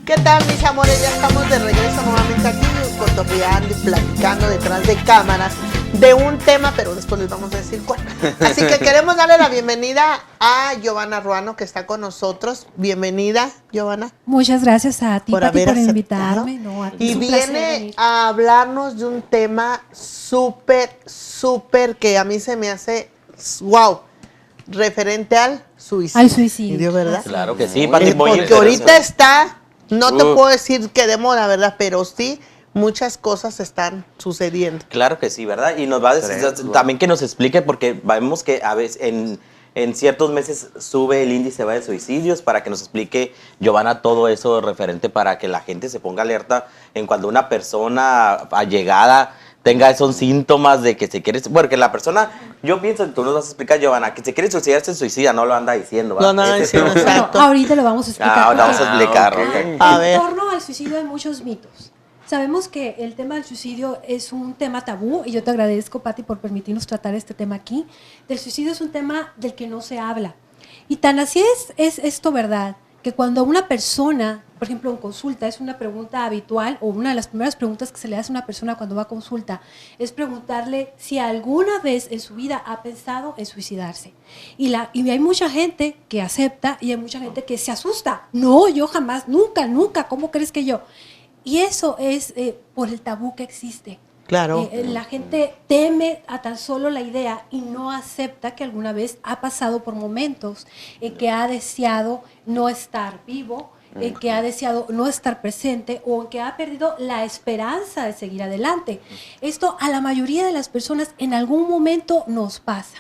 ¿Qué tal, mis amores? Ya estamos de regreso nuevamente aquí, cotorreando y platicando detrás de cámaras de un tema, pero después les vamos a decir cuál. Así que queremos darle la bienvenida a Giovanna Ruano, que está con nosotros. Bienvenida, Giovanna. Muchas gracias a ti, Pati, por aceptado. invitarme. No, a ti y es un viene a hablarnos de un tema súper que a mí se me hace wow, referente al suicidio. Al suicidio, ¿verdad? Claro que sí, Pati, muy Porque interesante. ahorita está, no te puedo decir que de moda, ¿verdad? Pero sí, muchas cosas están sucediendo. Claro que sí, ¿verdad? Y nos va a decir también que nos explique, porque vemos que a veces en ciertos meses sube el índice de suicidios, para que nos explique, Giovanna, todo eso referente para que la gente se ponga alerta en cuando una persona allegada tenga esos síntomas de que se quiere, porque la persona, yo pienso, tú nos vas a explicar, Giovanna, que se quiere suicidar, se suicida, no lo anda diciendo, ¿verdad? No, diciendo, Bueno, exacto. ahorita lo vamos a explicar. Ahora vamos a explicar. En A ver. torno al suicidio hay muchos mitos. Sabemos que el tema del suicidio es un tema tabú, y yo te agradezco, Pati, por permitirnos tratar este tema aquí. Del suicidio es un tema del que no se habla. Y tan así es esto, ¿verdad? Que cuando una persona, por ejemplo, en consulta, es una pregunta habitual, o una de las primeras preguntas que se le hace a una persona cuando va a consulta, es preguntarle si alguna vez en su vida ha pensado en suicidarse. Y hay mucha gente que acepta, y hay mucha gente que se asusta. No, yo jamás, nunca, ¿cómo crees que yo? Y eso es por el tabú que existe. Claro. La gente teme a tan solo la idea y no acepta que alguna vez ha pasado por momentos que ha deseado no estar vivo, que ha deseado no estar presente, o que ha perdido la esperanza de seguir adelante. Esto a la mayoría de las personas en algún momento nos pasa.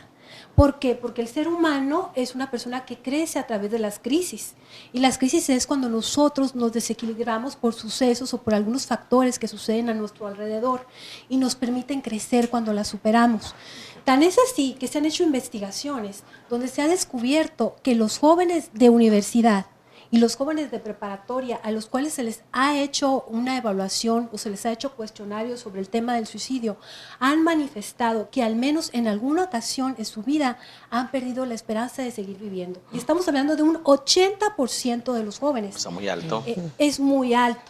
¿Por qué? Porque el ser humano es una persona que crece a través de las crisis. Y las crisis es cuando nosotros nos desequilibramos por sucesos o por algunos factores que suceden a nuestro alrededor y nos permiten crecer cuando las superamos. Tan es así que se han hecho investigaciones donde se ha descubierto que los jóvenes de universidad y los jóvenes de preparatoria, a los cuales se les ha hecho una evaluación o se les ha hecho cuestionarios sobre el tema del suicidio, han manifestado que al menos en alguna ocasión en su vida han perdido la esperanza de seguir viviendo. Y estamos hablando de un 80% de los jóvenes. Está muy alto. Es muy alto.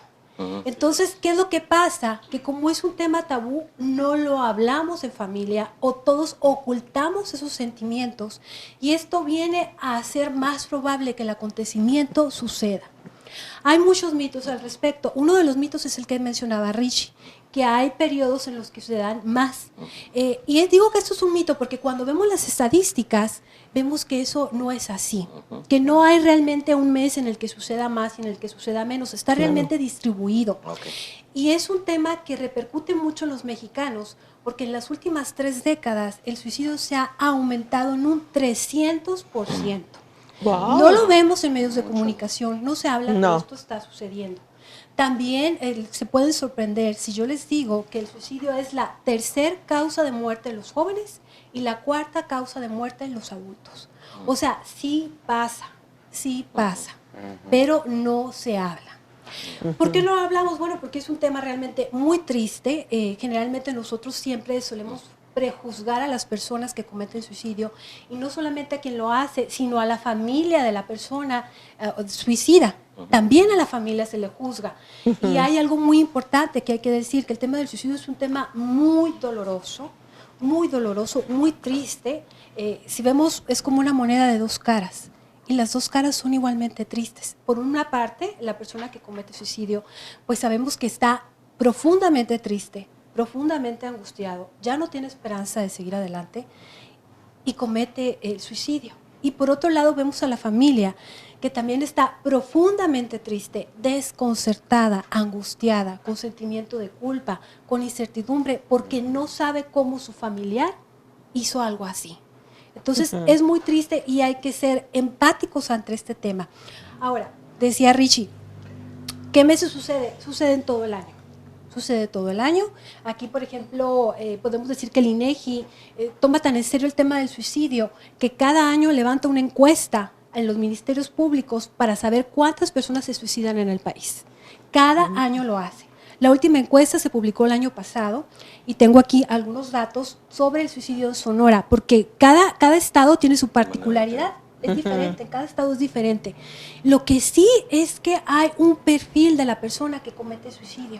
Entonces, ¿qué es lo que pasa? Que como es un tema tabú, no lo hablamos en familia, o todos ocultamos esos sentimientos, y esto viene a hacer más probable que el acontecimiento suceda. Hay muchos mitos al respecto. Uno de los mitos es el que mencionaba Richie, que hay periodos en los que se dan más. Y digo que esto es un mito porque cuando vemos las estadísticas, vemos que eso no es así, que no hay realmente un mes en el que suceda más y en el que suceda menos, está realmente distribuido. Okay. Y es un tema que repercute mucho en los mexicanos, porque en las últimas 3 décadas el suicidio se ha aumentado en un 300%. Wow. No lo vemos en medios de comunicación, no se habla, No. pero esto está sucediendo. También se pueden sorprender si yo les digo que el suicidio es la tercera causa de muerte en los jóvenes y la 4ª causa de muerte en los adultos. O sea, sí pasa, pero no se habla. ¿Por qué no hablamos? Bueno, porque es un tema realmente muy triste. Generalmente nosotros siempre solemos prejuzgar a las personas que cometen suicidio, y no solamente a quien lo hace, sino a la familia de la persona suicida. También a la familia se le juzga. Y hay algo muy importante que hay que decir, que el tema del suicidio es un tema muy doloroso, muy triste. Si vemos, es como una moneda de 2 caras. Y las 2 caras son igualmente tristes. Por una parte, la persona que comete suicidio, pues sabemos que está profundamente triste, profundamente angustiado, ya no tiene esperanza de seguir adelante y comete el suicidio. Y por otro lado vemos a la familia, que también está profundamente triste, desconcertada, angustiada, con sentimiento de culpa, con incertidumbre, porque no sabe cómo su familiar hizo algo así. Entonces es muy triste y hay que ser empáticos ante este tema. Ahora, decía Richie, ¿qué meses sucede? Sucede en todo el año. Sucede todo el año. Aquí, por ejemplo, podemos decir que el INEGI toma tan en serio el tema del suicidio que cada año levanta una encuesta en los ministerios públicos para saber cuántas personas se suicidan en el país. Cada año lo hace. La última encuesta se publicó el año pasado y tengo aquí algunos datos sobre el suicidio en Sonora, porque cada estado tiene su particularidad. Es diferente, en cada estado es diferente. Lo que sí es que hay un perfil de la persona que comete suicidio.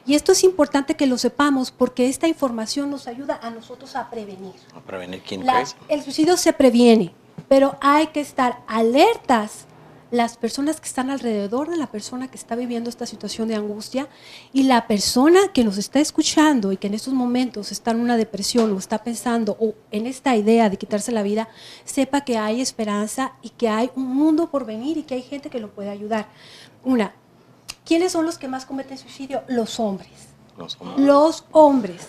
Y esto es importante que lo sepamos porque esta información nos ayuda a nosotros a prevenir. ¿A prevenir quién La- crees? el suicidio se previene, pero hay que estar alertas las personas que están alrededor de la persona que está viviendo esta situación de angustia y la persona que nos está escuchando y que en estos momentos está en una depresión o está pensando o en esta idea de quitarse la vida, sepa que hay esperanza y que hay un mundo por venir y que hay gente que lo puede ayudar. ¿Quiénes son los que más cometen suicidio? Los hombres. Los hombres.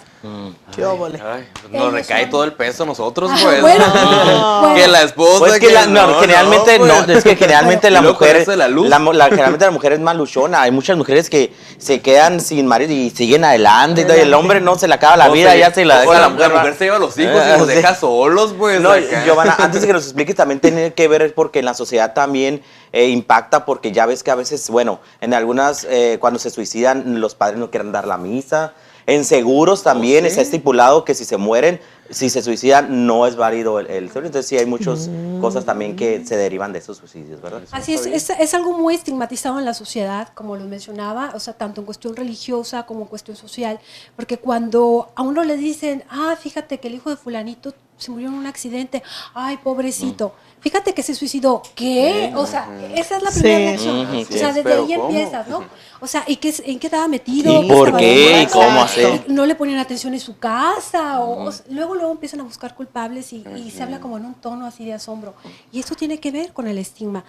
Qué óvole. Ay, nos Ellos recae son- todo el peso a nosotros, Ah, pues. bueno, bueno. Que la esposa. Pues que generalmente pues. es que generalmente Y la luego con mujer, eso de la luz. generalmente la mujer es más luchona. Hay muchas mujeres que se quedan sin marido y siguen adelante. Y el hombre no se le acaba la O vida, sea, ya se la o deja. la mujer se lleva a los hijos y nos Sí. deja solos, pues. No, acá. Giovanna, antes de que nos expliques, también tiene que ver porque en la sociedad también impacta, porque ya ves que a veces, bueno, en algunas, cuando se suicidan, los padres no quieren dar la misa. En seguros también sí? está estipulado que si se mueren, si se suicidan, no es válido el seguro. Entonces sí hay muchas cosas también que se derivan de esos suicidios, ¿verdad? Así es algo muy estigmatizado en la sociedad, como lo mencionaba, o sea, tanto en cuestión religiosa como en cuestión social, porque cuando a uno le dicen, fíjate que el hijo de fulanito se murió en un accidente, ay, pobrecito, fíjate que se suicidó, ¿qué? O sea, esa es la primera Sí. reacción, o sea, desde pero ahí ¿cómo? empiezas, ¿no? O sea, ¿en qué estaba metido? ¿Y por estaba qué? haciendo? ¿Cómo hacer? No le ponían atención en su casa, o sea, luego empiezan a buscar culpables y se habla como en un tono así de asombro. Y esto tiene que ver con el estigma.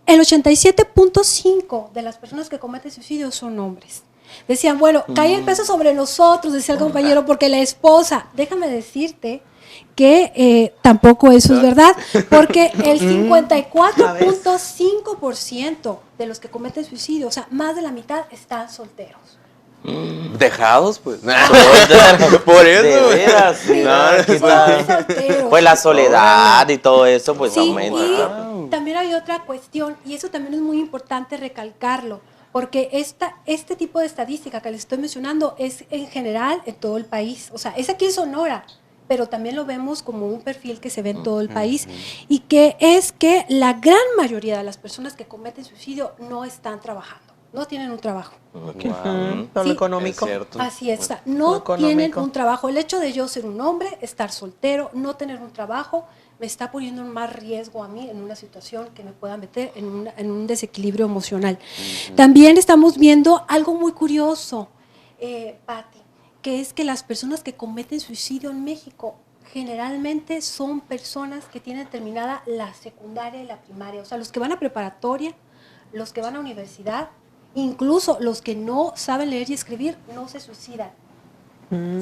El 87.5 de las personas que cometen suicidio son hombres. Decían, bueno, cae el peso sobre nosotros, decía el compañero, porque la esposa, déjame decirte que tampoco eso es verdad, porque el 54.5% de los que cometen suicidio, o sea, más de la mitad están solteros. Dejados, pues. Por eso. De veras, sí, ¿qué Son tal? solteros. Pues la soledad y todo eso, pues Sí, aumenta. y también hay otra cuestión, y eso también es muy importante recalcarlo, porque este tipo de estadística que les estoy mencionando es en general en todo el país. O sea, es aquí en Sonora, pero también lo vemos como un perfil que se ve en todo el país, y que es que la gran mayoría de las personas que cometen suicidio no están trabajando, no tienen un trabajo. Todo Sí, lo económico. es cierto. Así es, Lo no económico. tienen un trabajo. El hecho de yo ser un hombre, estar soltero, no tener un trabajo, me está poniendo en más riesgo a mí en una situación que me pueda meter en un desequilibrio emocional. También estamos viendo algo muy curioso, Patti, que es que las personas que cometen suicidio en México generalmente son personas que tienen terminada la secundaria y la primaria, o sea, los que van a preparatoria, los que van a universidad, incluso los que no saben leer y escribir no se suicidan.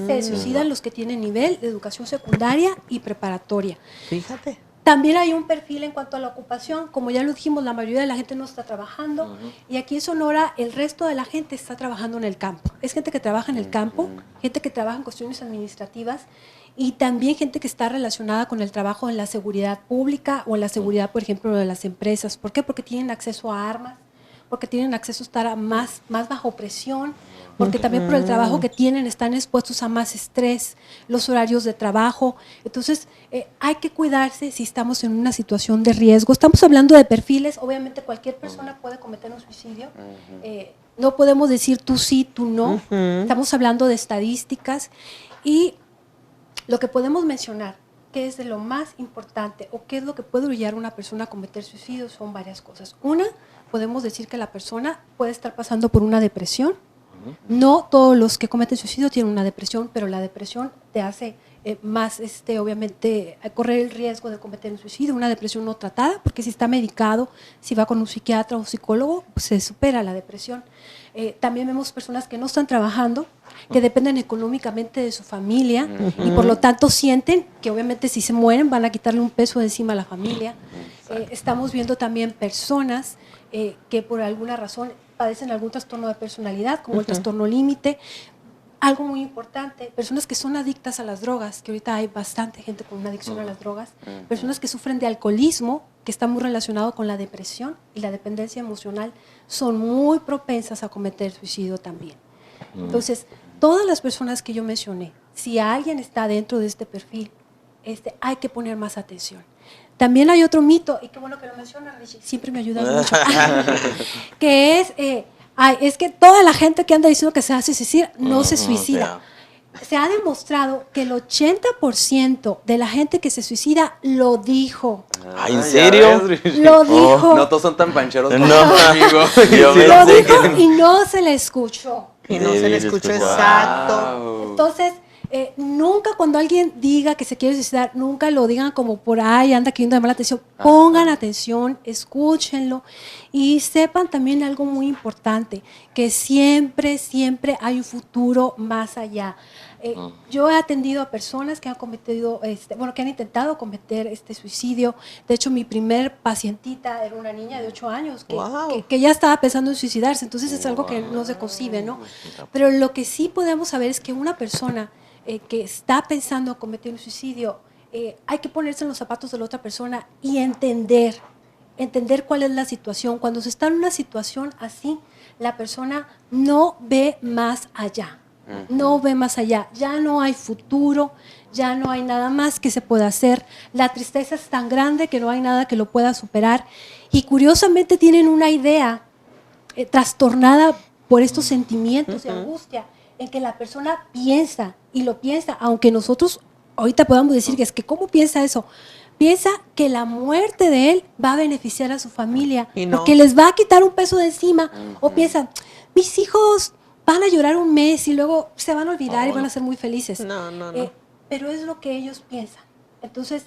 Se suicidan los que tienen nivel de educación secundaria y preparatoria. Fíjate. También hay un perfil en cuanto a la ocupación, como ya lo dijimos, la mayoría de la gente no está trabajando, y aquí en Sonora el resto de la gente está trabajando en el campo. Es gente que trabaja en el campo, gente que trabaja en cuestiones administrativas, y también gente que está relacionada con el trabajo en la seguridad pública o en la seguridad, por ejemplo, de las empresas. ¿Por qué? Porque tienen acceso a armas, porque tienen acceso a estar más bajo presión, porque también por el trabajo que tienen están expuestos a más estrés, los horarios de trabajo. Entonces, hay que cuidarse si estamos en una situación de riesgo. Estamos hablando de perfiles, obviamente cualquier persona puede cometer un suicidio. No podemos decir tú sí, tú no. Estamos hablando de estadísticas y lo que podemos mencionar, que es de lo más importante o qué es lo que puede orillar a una persona a cometer suicidio, son varias cosas. Una, podemos decir que la persona puede estar pasando por una depresión. No todos los que cometen suicidio tienen una depresión, pero la depresión te hace más, obviamente, correr el riesgo de cometer un suicidio, una depresión no tratada, porque si está medicado, si va con un psiquiatra o psicólogo, pues se supera la depresión. También vemos personas que no están trabajando, que dependen económicamente de su familia y por lo tanto sienten que obviamente si se mueren van a quitarle un peso de encima a la familia. Estamos viendo también personas que por alguna razón padecen algún trastorno de personalidad, como el trastorno límite. Algo muy importante, personas que son adictas a las drogas, que ahorita hay bastante gente con una adicción a las drogas, personas que sufren de alcoholismo, que está muy relacionado con la depresión y la dependencia emocional, son muy propensas a cometer suicidio también. Entonces, todas las personas que yo mencioné, si alguien está dentro de este perfil, hay que poner más atención. También hay otro mito, y qué bueno que lo menciona, Richie, siempre me ayuda mucho, que es que toda la gente que anda diciendo que se hace suicida no se suicida. Se ha demostrado que el 80% de la gente que se suicida lo dijo. Ay, ¿en serio? Lo dijo. No todos son tan pancheros como No. amigo. Yo me Lo sé dijo que- y no se le escuchó. Y no se le escuchó exacto. Entonces, nunca cuando alguien diga que se quiere suicidar, nunca lo digan como por ahí, anda queriendo llamar la atención. Pongan atención, escúchenlo y sepan también algo muy importante, que siempre, siempre hay un futuro más allá. Yo he atendido a personas que han cometido, que han intentado cometer este suicidio. De hecho, mi primer pacientita era una niña de 8 años Wow. que ya estaba pensando en suicidarse. Entonces es algo que no se concibe, ¿no? Pero lo que sí podemos saber es que una persona que está pensando en cometer un suicidio, hay que ponerse en los zapatos de la otra persona y entender cuál es la situación. Cuando se está en una situación así, la persona no ve más allá. No ve más allá, ya no hay futuro, ya no hay nada más que se pueda hacer, la tristeza es tan grande que no hay nada que lo pueda superar y curiosamente tienen una idea trastornada por estos sentimientos de angustia en que la persona piensa y lo piensa, aunque nosotros ahorita podamos decir que es que ¿cómo piensa eso? Piensa que la muerte de él va a beneficiar a su familia, Y no. porque les va a quitar un peso de encima, o piensa, mis hijos van a llorar un mes y luego se van a olvidar y van a ser muy felices. No. Pero es lo que ellos piensan. Entonces,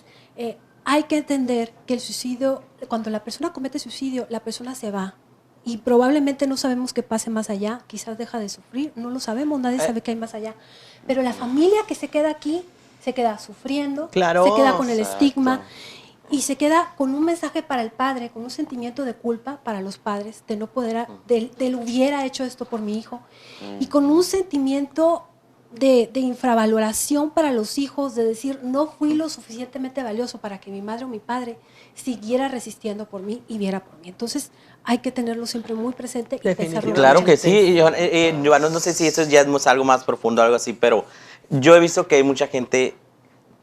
hay que entender que el suicidio, cuando la persona comete suicidio, la persona se va. Y probablemente no sabemos qué pase más allá, quizás deja de sufrir, no lo sabemos, nadie sabe qué hay más allá. Pero la familia que se queda aquí, se queda sufriendo, Claro, se queda con el exacto. estigma y se queda con un mensaje para el padre, con un sentimiento de culpa para los padres, de no poder, de hubiera hecho esto por mi hijo, y con un sentimiento de infravaloración para los hijos, de decir, no fui lo suficientemente valioso para que mi madre o mi padre siguiera resistiendo por mí y viera por mí. Entonces, hay que tenerlo siempre muy presente y Definitivamente. pensarlo Claro mucho. que sí, Giovanna, no sé si eso ya es algo más profundo o algo así, pero yo he visto que hay mucha gente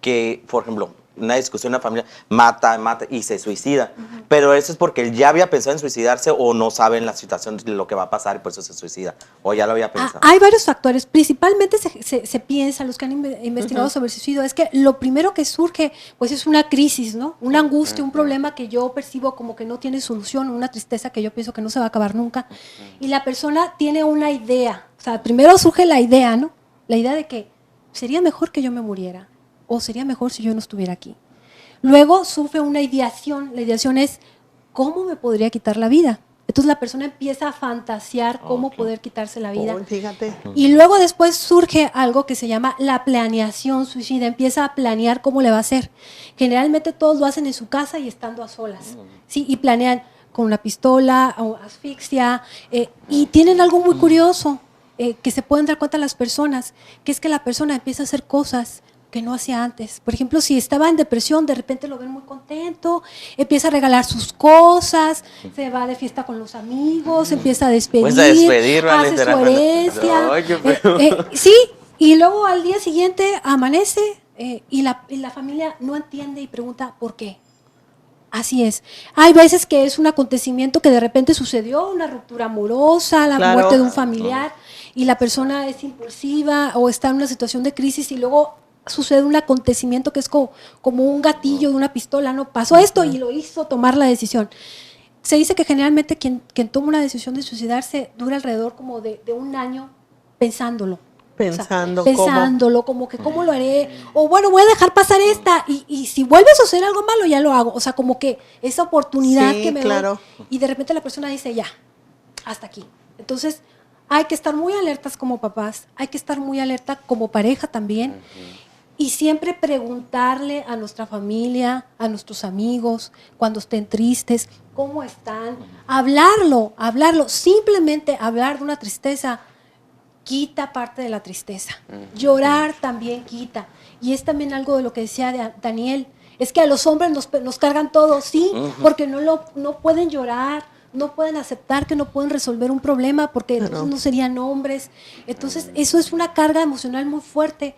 que, por ejemplo, una discusión en la familia, mata y se suicida, pero eso es porque él ya había pensado en suicidarse o no sabe en la situación de lo que va a pasar y por eso se suicida, o ya lo había pensado. Hay varios factores. Principalmente se piensa, los que han investigado sobre el suicidio, es que lo primero que surge pues es una crisis, ¿no? Una angustia, un problema que yo percibo como que no tiene solución, una tristeza que yo pienso que no se va a acabar nunca. Y la persona tiene una idea. O sea, primero surge la idea, ¿no? La idea de que sería mejor que yo me muriera o sería mejor si yo no estuviera aquí. Luego surge una ideación. La ideación es, ¿cómo me podría quitar la vida? Entonces la persona empieza a fantasear cómo poder quitarse la vida. Oh, fíjate. Y luego después surge algo que se llama la planeación suicida. Empieza a planear cómo le va a hacer. Generalmente todos lo hacen en su casa y estando a solas. ¿Sí? Y planean con una pistola o asfixia. Y tienen algo muy curioso que se pueden dar cuenta las personas, que es que la persona empieza a hacer cosas que no hacía antes. Por ejemplo, si estaba en depresión, de repente lo ven muy contento, empieza a regalar sus cosas, se va de fiesta con los amigos, empieza a despedir, Pues a despedir, ¿no? hace su Literalmente. herencia. Ay, qué feo. Sí, y luego al día siguiente amanece y la familia no entiende y pregunta ¿por qué? Así es. Hay veces que es un acontecimiento que de repente sucedió, una ruptura amorosa, la Claro. muerte de un familiar, y la persona es impulsiva o está en una situación de crisis y luego sucede un acontecimiento que es como un gatillo de una pistola, ¿no? Pasó esto y lo hizo tomar la decisión. Se dice que generalmente quien toma una decisión de suicidarse dura alrededor como de un año pensándolo. Pensándolo, como que cómo lo haré, o bueno, voy a dejar pasar esta, y si vuelve a suceder algo malo, ya lo hago. O sea, como que esa oportunidad Sí, que me claro. doy, y de repente la persona dice, ya, hasta aquí. Entonces, hay que estar muy alertas como papás, hay que estar muy alerta como pareja también, y siempre preguntarle a nuestra familia, a nuestros amigos, cuando estén tristes, cómo están, hablarlo, simplemente hablar de una tristeza quita parte de la tristeza. Llorar también quita. Y es también algo de lo que decía Daniel, es que a los hombres nos cargan todo, sí, porque no pueden llorar, no pueden aceptar que no pueden resolver un problema, porque entonces no serían hombres. Entonces, eso es una carga emocional muy fuerte,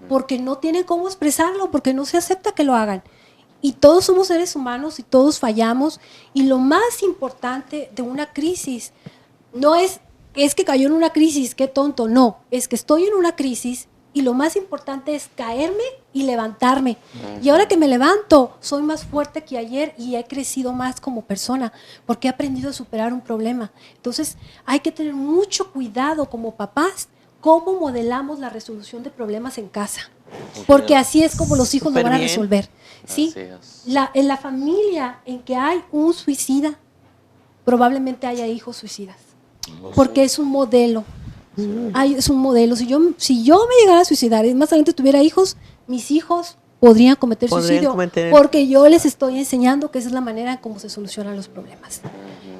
porque no tienen cómo expresarlo, porque no se acepta que lo hagan. Y todos somos seres humanos y todos fallamos. Y lo más importante de una crisis no es que cayó en una crisis, qué tonto. No, es que estoy en una crisis y lo más importante es caerme y levantarme. Y ahora que me levanto, soy más fuerte que ayer y he crecido más como persona porque he aprendido a superar un problema. Entonces, hay que tener mucho cuidado como papás cómo modelamos la resolución de problemas en casa. Porque así es como los hijos lo van a Superbién. resolver. ¿Sí? Así es. En la familia en que hay un suicida, probablemente haya hijos suicidas. Porque es un modelo. Es un modelo. Si yo me llegara a suicidar y más adelante tuviera hijos, mis hijos podrían cometer suicidio porque yo les estoy enseñando que esa es la manera en cómo se solucionan los problemas.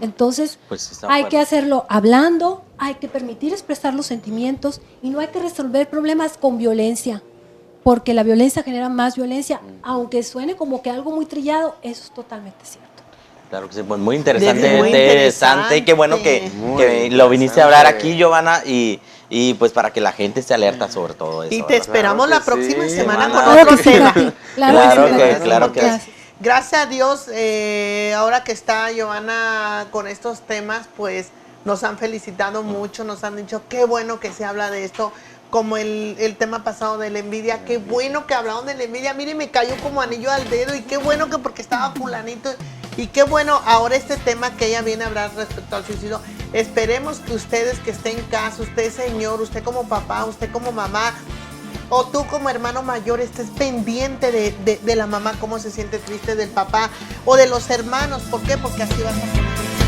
Entonces, Pues está hay fuerte. que hacerlo hablando, hay que permitir expresar los sentimientos y no hay que resolver problemas con violencia, porque la violencia genera más violencia, aunque suene como que algo muy trillado, eso es totalmente cierto. Claro que sí, pues muy interesante, Muy interesante. Qué bueno que lo viniste a hablar aquí, Giovanna, y pues para que la gente esté alerta sobre todo eso. Y te ¿verdad? esperamos Claro la que próxima sí. semana Claro con que otro sí, tema. Gaby. Claro que Porque sí. gracias a Dios, ahora que está Giovanna con estos temas, pues nos han felicitado mucho, nos han dicho qué bueno que se habla de esto, como el tema pasado de la envidia, qué bueno que hablaron de la envidia, mire, me cayó como anillo al dedo y qué bueno que porque estaba fulanito y qué bueno ahora este tema que ella viene a hablar respecto al suicidio. Esperemos que ustedes que estén en casa, usted señor, usted como papá, usted como mamá, o tú como hermano mayor estés pendiente de la mamá, cómo se siente triste, del papá o de los hermanos. ¿Por qué? Porque así vas a poder